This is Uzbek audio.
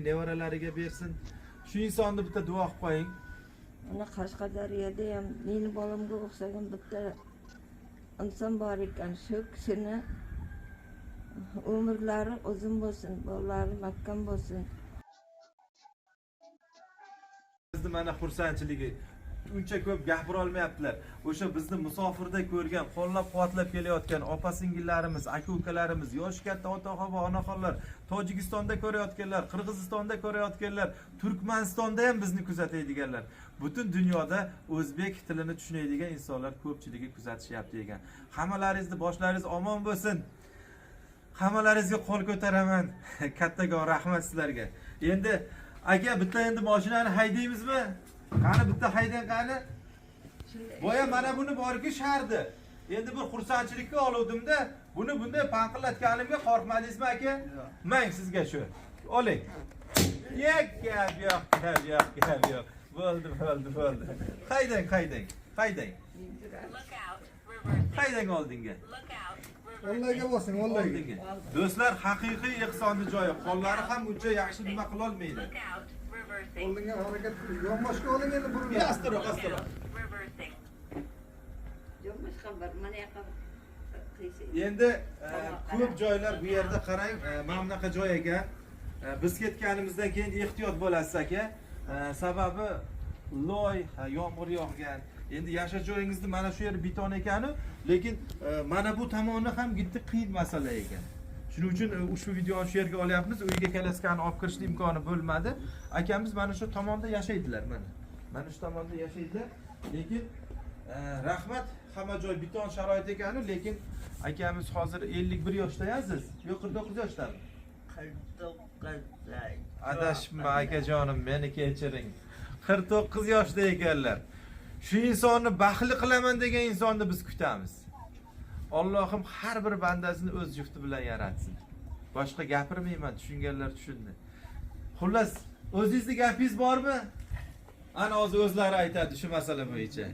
nevaralariga bersin. Shu insonni bitta duo qilib qo'ying. Ana Qashqadaryoda ham meni bolamga o'xshagan bitta inson bor ekan. Shu kishini umrlari uzun bo'lsin, bolalari makkan bo'lsin. Bizni mana xursandchiligi uncha ko'p gapira olmayaptilar. O'sha bizni musofirda ko'rgan, qo'llab-quvvatlab kelayotgan opa-singillarimiz, aka-ukalarimiz, yoshi katta ota-oha va onaxonlar, Tojikistonda ko'rayotganlar, Qirg'izistonda ko'rayotganlar, Turkmanistonda ham bizni kuzatadiganlar. Butun dunyoda o'zbek tilini tushunadigan insonlar ko'pchiligi kuzatishyapti ekan. Hammalaringizni boshlaringiz omon bo'lsin. Hammalaringizga qo'l ko'taraman. Kattagon rahmat sizlarga. Endi aka bitta endi mashinani haydaymizmi? Qani bitta haydang qani? Boya mana buni borki shardi. Endi bir xursandchilikka oluvdim-da, buni bunday panqillatganimga qo'rqmadingizmi aka? Mang sizga shu. Oling. Gap yo'q. Bo'ldi. Haydang. Haydang oldinga. Oldinga bo'lsin, oldinga. Do'stlar, haqiqiy iqtisodiy joyi. Qo'llari ham uncha yaxshi nima qila olmaydi. Oldinga harakat qiling. Yonboshga oling endi burun. Astroq. Yonboshga bir mana yoqqa Endi ko'p joylar bu yerda qarang, mana bunaqa joy ekan. Biz ketganimizdan keyin ehtiyot bo'lasiz aka. Sababi loy, yomg'ir yog'gan. Endi yashash joyingizni mana shu yer beton ekanu, lekin mana bu tomoni ham gitti qiyin masala ekan. Shuning uchun ushbu videoni shu yerga olyapmiz. Uyga kalaskani olib kirishning imkoni bo'lmadi. Akamiz mana shu tomonda yashaydilar mana. Mana shu tomonda yashaydilar. Lekin rahmat, hamma joy beton sharoit ekanu, lekin akamiz hozir 51 yoshda-siz. Yo'q 49 yoshdami? 49. Adashma akajonim, meni kechiring. 49 yoshda ekanlar. Shu insonni baxtli qilaman degan insonni biz kutamiz. Allohim har bir bandasini o'z jufti bilan yaratsin. Boshqa gapirmayman, tushunganlar tushundi. Xullas, o'zingizning gapingiz bormi? Ana hozir o'zlari aytadi shu masala bo'yicha.